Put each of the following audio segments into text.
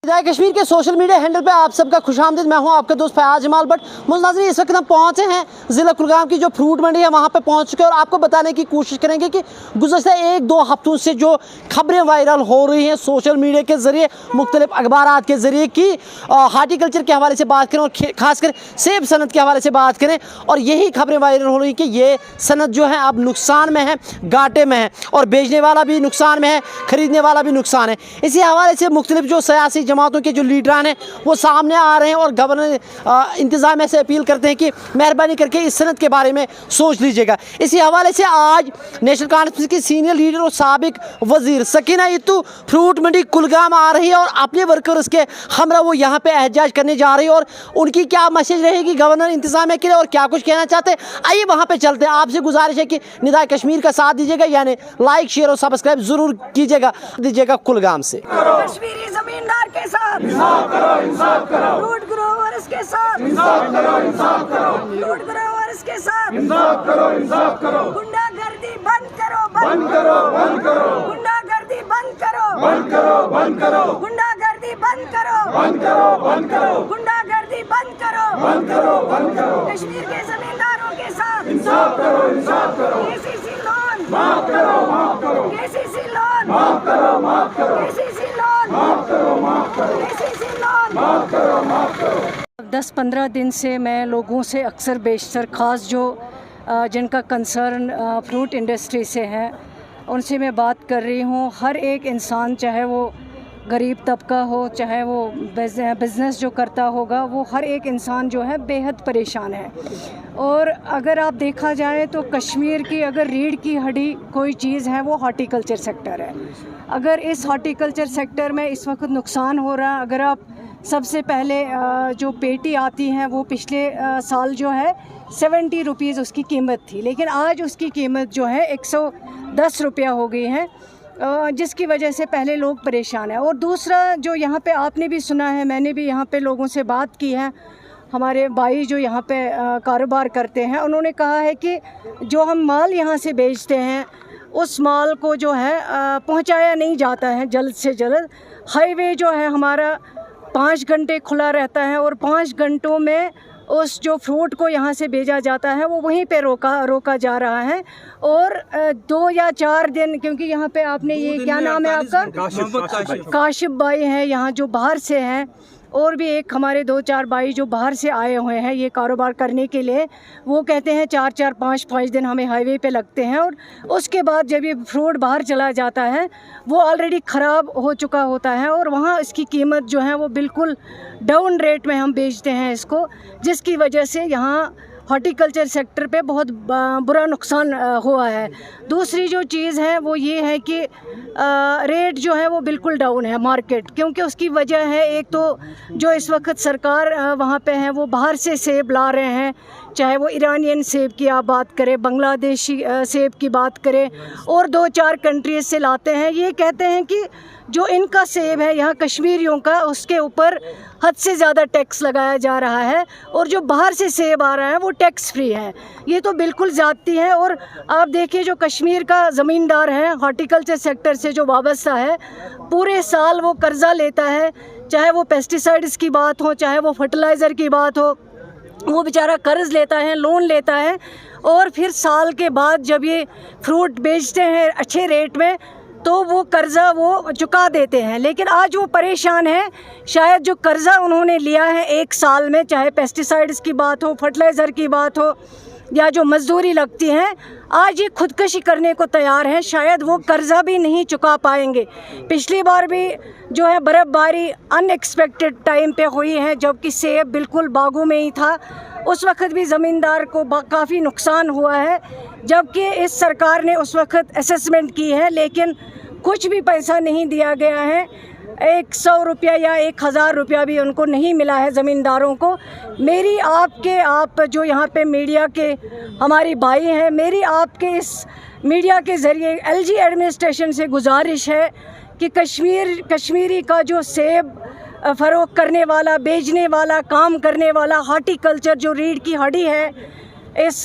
निदाए कश्मीर के social media handle पे आप सबका खुशामदीद। मैं हूं आपका दोस्त फयाज जमाल बट। नाज़रीन, इस वक्त हम पहुंचे हैं ज़िला कुलगाम की जो फ्रूट मंडी है वहां पे पहुंच चुके हैं और आपको बताने की कोशिश करेंगे कि गुज़श्ता 1-2 हफ्तों से जो खबरें वायरल हो रही हैं सोशल मीडिया के ज़रिए, मुख्तलिफ अखबारात के ज़रिए कि हार्टिकल्चर के हवाले से बात करें और ख़ासकर सेब सनत के हवाले से बात करें, और यही खबरें वायरल हो रही कि ये सनत जो है अब नुकसान में है, घाटे में है, और बेचने वाला भी नुकसान में है, ख़रीदने वाला भी नुकसान है। इसी हवाले से मुख्तलिफ जो सियासी जमातों के जो लीडरान हैं वो सामने आ रहे हैं और गवर्नर इंतज़ामिया से अपील करते हैं कि मेहरबानी करके इस सनत के बारे में सोच लीजिएगा। इसी हवाले से आज नेशनल कॉन्फ्रेंस की सीनियर लीडर और साबिक वजीर सकीना इत्तू फ्रूट मंडी कुलगाम आ रही है और अपने वर्कर्स के हमरा वो यहाँ पे एहतजाज करने जा रही है, और उनकी क्या मैसेज रहेगी गवर्नर इंतज़ामिया के लिए और क्या कुछ कहना चाहते हैं, आइए वहाँ पे चलते हैं। आपसे गुजारिश है कि निदाए कश्मीर का साथ दीजिएगा, यानी लाइक शेयर और सब्सक्राइब ज़रूर दीजिएगा कुलगाम से। कश्मीरी जमींदार के साथ इंसाफ करो, इंसाफ करो। फ्रूट ग्रोवर्स के साथ इंसाफ करो, इंसाफ करो। फ्रूट ग्रोवर्स के साथ इंसाफ करो, इंसाफ करो। गुंडागर्दी बंद करो, बंद करो, बंद करो। गुंडागर्दी बंद करो, बंद करो, बंद करो। गुंडागर्दी बंद करो, बंद करो, बंद करो। गुंडागर्दी बंद करो, बंद करो, बंद करो। कश्मीर के जमींदारों के साथ इंसाफ करो, इंसाफ करो। केसीसी लोन माफ करो, माफ करो। केसीसी लोन माफ करो, माफ करो। केसीसी लोन माफ करो, माफ करो। केसीसी लोन माफ करो, माफ करो। 10-15 दिन से मैं लोगों से अक्सर बेशतर ख़ास जो जिनका कंसर्न फ्रूट इंडस्ट्री से है उनसे मैं बात कर रही हूँ। हर एक इंसान, चाहे वो गरीब तबका हो, चाहे वो बिज़नेस जो करता होगा, वो हर एक इंसान जो है बेहद परेशान है। और अगर आप देखा जाए तो कश्मीर की अगर रीढ़ की हड्डी कोई चीज़ है वो हॉर्टिकल्चर सेक्टर है। अगर इस हॉर्टिकल्चर सेक्टर में इस वक्त नुकसान हो रहा है, अगर आप सबसे पहले जो पेटी आती हैं वो पिछले साल जो है 70 रुपीज़ उसकी कीमत थी, लेकिन आज उसकी कीमत जो है 110 रुपया हो गई है, जिसकी वजह से पहले लोग परेशान हैं। और दूसरा जो यहाँ पे आपने भी सुना है, मैंने भी यहाँ पे लोगों से बात की है, हमारे भाई जो यहाँ पे कारोबार करते हैं उन्होंने कहा है कि जो हम माल यहाँ से बेचते हैं उस माल को जो है पहुँचाया नहीं जाता है जल्द से जल्द। हाईवे जो है हमारा 5 घंटे खुला रहता है और 5 घंटों में उस जो फ्रूट को यहाँ से भेजा जाता है वो वहीं पे रोका जा रहा है। और 2 या 4 दिन, क्योंकि यहाँ पे आपने ये क्या नाम है आपका, काशिफ भाई हैं यहाँ जो बाहर से हैं, और भी एक हमारे 2-4 भाई जो बाहर से आए हुए हैं ये कारोबार करने के लिए, वो कहते हैं 4-4, 5-5 दिन हमें हाईवे पे लगते हैं। और उसके बाद जब ये फ्रूट बाहर चला जाता है वो ऑलरेडी ख़राब हो चुका होता है और वहाँ इसकी कीमत जो है वो बिल्कुल डाउन रेट में हम बेचते हैं इसको, जिसकी वजह से यहाँ हॉर्टिकल्चर सेक्टर पे बहुत बुरा नुकसान हुआ है। दूसरी जो चीज़ है वो ये है कि रेट जो है वो बिल्कुल डाउन है मार्केट, क्योंकि उसकी वजह है एक तो जो इस वक्त सरकार वहाँ पे है वो बाहर से सेब ला रहे हैं, चाहे वो ईरानियन सेब की आप बात करें, बांग्लादेशी सेब की बात करें, और 2-4 कंट्रीज से लाते हैं। ये कहते हैं कि जो इनका सेब है यहाँ कश्मीरियों का, उसके ऊपर हद से ज़्यादा टैक्स लगाया जा रहा है, और जो बाहर से सेब आ रहा है वो टैक्स फ्री है। ये तो बिल्कुल ज़्यादती है। और आप देखिए जो कश्मीर का ज़मींदार है हॉर्टिकल्चर सेक्टर से जो वाबस्ता है, पूरे साल वो कर्ज़ा लेता है, चाहे वो पेस्टिसाइड्स की बात हो, चाहे वो फर्टिलाइज़र की बात हो, वो बेचारा कर्ज़ लेता है, लोन लेता है, और फिर साल के बाद जब ये फ्रूट बेचते हैं अच्छे रेट में तो वो कर्ज़ा वो चुका देते हैं। लेकिन आज वो परेशान है, शायद जो कर्ज़ा उन्होंने लिया है 1 साल में, चाहे पेस्टिसाइड्स की बात हो, फर्टिलाइज़र की बात हो, या जो मजदूरी लगती है, आज ये खुदकशी करने को तैयार हैं। शायद वो कर्ज़ा भी नहीं चुका पाएंगे। पिछली बार भी जो है बर्फ़बारी अनएक्सपेक्टेड टाइम पे हुई है, जबकि सेब बिल्कुल बागों में ही था, उस वक्त भी ज़मींदार को काफ़ी नुकसान हुआ है, जबकि इस सरकार ने उस वक्त असेसमेंट की है लेकिन कुछ भी पैसा नहीं दिया गया है। 100 रुपया या 1000 रुपया भी उनको नहीं मिला है ज़मींदारों को। मेरी आप जो यहाँ पे मीडिया के हमारी भाई हैं, मेरी आपके इस मीडिया के ज़रिए LG एडमिनिस्ट्रेशन से गुजारिश है कि कश्मीरी का जो सेब फ़रोख्त करने वाला, बेचने वाला, काम करने वाला, हार्टिकल्चर जो रीढ़ की हड्डी है, इस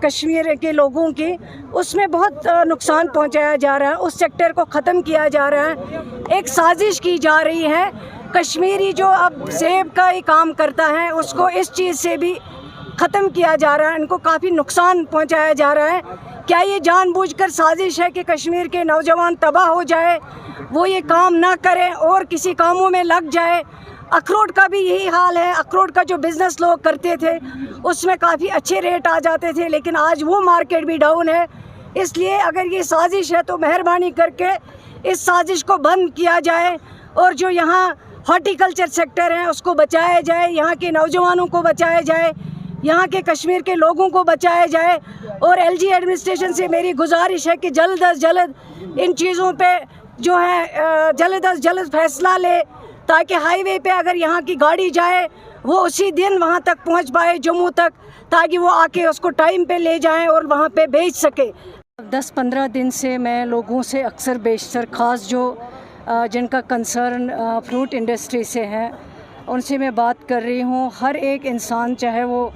कश्मीर के लोगों की, उसमें बहुत नुकसान पहुंचाया जा रहा है, उस सेक्टर को ख़त्म किया जा रहा है। एक साजिश की जा रही है। कश्मीरी जो अब सेब का ही काम करता है उसको इस चीज़ से भी ख़त्म किया जा रहा है, इनको काफ़ी नुकसान पहुंचाया जा रहा है। क्या ये जानबूझकर साजिश है कि कश्मीर के नौजवान तबाह हो जाए, वो ये काम ना करें और किसी कामों में लग जाए? अखरोट का भी यही हाल है। अखरोट का जो बिज़नेस लोग करते थे उसमें काफ़ी अच्छे रेट आ जाते थे, लेकिन आज वो मार्केट भी डाउन है। इसलिए अगर ये साजिश है तो मेहरबानी करके इस साजिश को बंद किया जाए और जो यहाँ हॉर्टिकल्चर सेक्टर है उसको बचाया जाए, यहाँ के नौजवानों को बचाया जाए, यहाँ के कश्मीर के लोगों को बचाया जाए। और एलजी एडमिनिस्ट्रेशन से मेरी गुजारिश है कि जल्द अज जल्द इन चीज़ों पे जो है जल्द अज जल्द फैसला ले, ताकि हाईवे पे अगर यहाँ की गाड़ी जाए वो उसी दिन वहाँ तक पहुँच पाए, जम्मू तक, ताकि वो आके उसको टाइम पे ले जाएं और वहाँ पे बेच सके। 10-15 दिन से मैं लोगों से अक्सर बेशतर ख़ास जो जिनका कंसर्न फ्रूट इंडस्ट्री से है उनसे मैं बात कर रही हूँ। हर एक इंसान, चाहे वो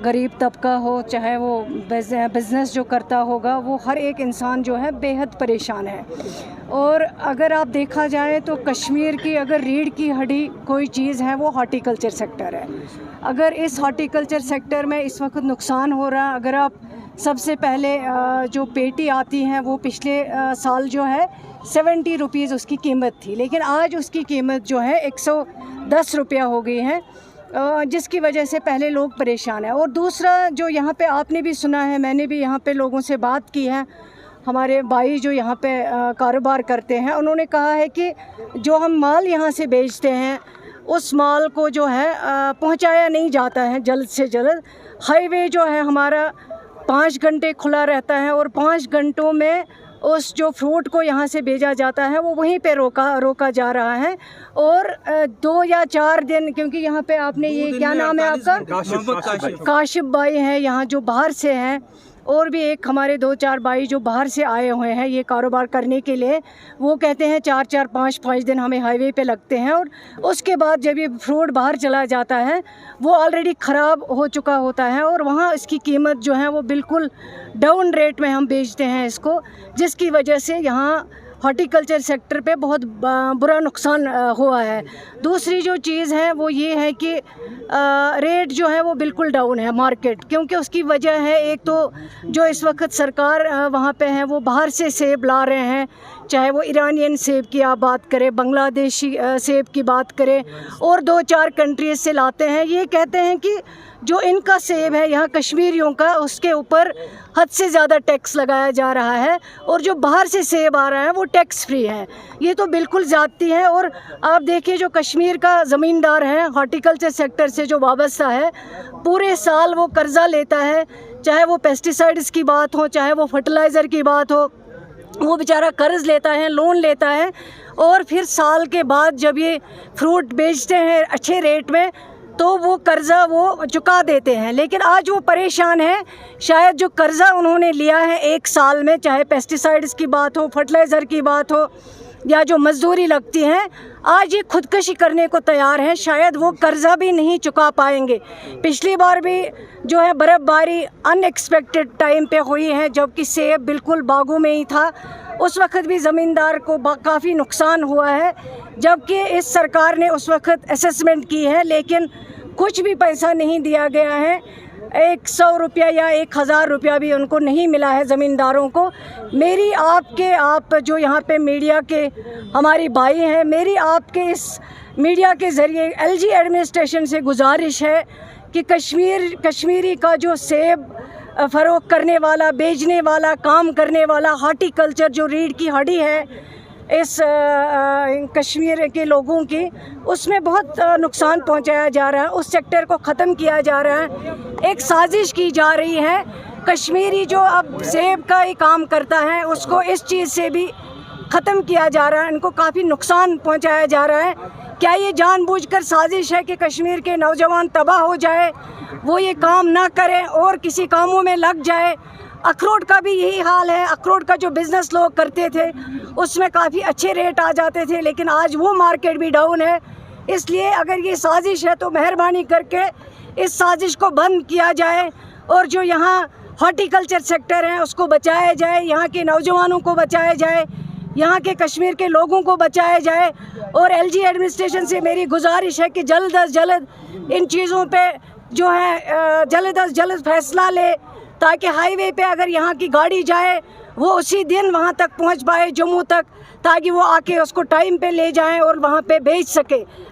गरीब तबका हो, चाहे वो बिज़नेस जो करता होगा, वो हर एक इंसान जो है बेहद परेशान है। और अगर आप देखा जाए तो कश्मीर की अगर रीढ़ की हड्डी कोई चीज़ है वो हॉर्टिकल्चर सेक्टर है। अगर इस हॉर्टिकल्चर सेक्टर में इस वक्त नुकसान हो रहा है, अगर आप सबसे पहले जो पेटी आती हैं वो पिछले साल जो है 70 रुपीज़ उसकी कीमत थी, लेकिन आज उसकी कीमत जो है 110 रुपया हो गई है, जिसकी वजह से पहले लोग परेशान हैं। और दूसरा जो यहाँ पे आपने भी सुना है, मैंने भी यहाँ पे लोगों से बात की है, हमारे भाई जो यहाँ पे कारोबार करते हैं उन्होंने कहा है कि जो हम माल यहाँ से बेचते हैं उस माल को जो है पहुँचाया नहीं जाता है जल्द से जल्द। हाईवे जो है हमारा 5 घंटे खुला रहता है और 5 घंटों में उस जो फ्रूट को यहाँ से भेजा जाता है वो वहीं पे रोका जा रहा है। और 2 या 4 दिन, क्योंकि यहाँ पे आपने ये क्या नाम है आपका, काशिफ भाई हैं यहाँ जो बाहर से हैं, और भी एक हमारे 2-4 भाई जो बाहर से आए हुए हैं ये कारोबार करने के लिए, वो कहते हैं 4-4 5-5 दिन हमें हाईवे पे लगते हैं। और उसके बाद जब ये फ्रूट बाहर चला जाता है वो ऑलरेडी ख़राब हो चुका होता है और वहाँ इसकी कीमत जो है वो बिल्कुल डाउन रेट में हम बेचते हैं इसको, जिसकी वजह से यहाँ हॉर्टिकल्चर सेक्टर पे बहुत बुरा नुकसान हुआ है। दूसरी जो चीज़ है वो ये है कि रेट जो है वो बिल्कुल डाउन है मार्केट, क्योंकि उसकी वजह है एक तो जो इस वक्त सरकार वहाँ पे है वो बाहर से सेब ला रहे हैं, चाहे वो ईरानियन सेब की आप बात करें, बांग्लादेशी सेब की बात करें, और 2-4 कंट्रीज से लाते हैं। ये कहते हैं कि जो इनका सेब है यहाँ कश्मीरियों का, उसके ऊपर हद से ज़्यादा टैक्स लगाया जा रहा है, और जो बाहर से सेब आ रहा है वो टैक्स फ्री है। ये तो बिल्कुल ज़्यादती है। और आप देखिए जो कश्मीर का ज़मींदार है हॉर्टिकल्चर सेक्टर से जो वाबस्ता है, पूरे साल वो कर्ज़ा लेता है, चाहे वो पेस्टिसाइड्स की बात हो, चाहे वो फर्टिलाइज़र की बात हो, वो बेचारा कर्ज़ लेता है, लोन लेता है, और फिर साल के बाद जब ये फ्रूट बेचते हैं अच्छे रेट में तो वो कर्ज़ा वो चुका देते हैं। लेकिन आज वो परेशान है, शायद जो कर्ज़ा उन्होंने लिया है 1 साल में, चाहे पेस्टिसाइड्स की बात हो, फर्टिलाइज़र की बात हो, या जो मजदूरी लगती है, आज ये खुदकशी करने को तैयार हैं। शायद वो कर्ज़ा भी नहीं चुका पाएंगे। पिछली बार भी जो है बर्फ़बारी अनएक्सपेक्टेड टाइम पे हुई है, जबकि सेब बिल्कुल बागों में ही था, उस वक्त भी ज़मींदार को काफ़ी नुकसान हुआ है, जबकि इस सरकार ने उस वक्त असेसमेंट की है लेकिन कुछ भी पैसा नहीं दिया गया है। 100 रुपया या 1000 रुपया भी उनको नहीं मिला है ज़मींदारों को। मेरी आप जो यहाँ पे मीडिया के हमारी भाई हैं, मेरी आपके इस मीडिया के ज़रिए एलजी एडमिनिस्ट्रेशन से गुजारिश है कि कश्मीरी का जो सेब फ़रोख्त करने वाला, बेचने वाला, काम करने वाला हॉर्टिकल्चर जो रीढ़ की हड्डी है इस कश्मीर के लोगों की, उसमें बहुत नुकसान पहुंचाया जा रहा है, उस सेक्टर को ख़त्म किया जा रहा है। एक साजिश की जा रही है। कश्मीरी जो अब सेब का ही काम करता है उसको इस चीज़ से भी ख़त्म किया जा रहा है, इनको काफ़ी नुकसान पहुंचाया जा रहा है। क्या ये जानबूझकर साजिश है कि कश्मीर के नौजवान तबाह हो जाए, वो ये काम ना करें और किसी कामों में लग जाए? अखरोट का भी यही हाल है। अखरोट का जो बिज़नेस लोग करते थे उसमें काफ़ी अच्छे रेट आ जाते थे, लेकिन आज वो मार्केट भी डाउन है। इसलिए अगर ये साजिश है तो मेहरबानी करके इस साजिश को बंद किया जाए اور جو یہاں ہارٹیکلچر سیکٹر ہیں اس کو بچایا جائے، یہاں کے نوجوانوں کو بچایا جائے، یہاں کے کشمیر کے لوگوں کو بچایا جائے. اور ایل جی ایڈمنسٹریشن سے میری گزارش ہے کہ جلد از جلد ان چیزوں پہ جو ہے جلد از جلد فیصلہ لے، تاکہ ہائی وے پہ اگر یہاں کی گاڑی جائے وہ اسی دن وہاں تک پہنچ پائے جموں تک، تاکہ وہ آ کے اس کو ٹائم پہ لے جائیں اور وہاں پہ بیچ سکے.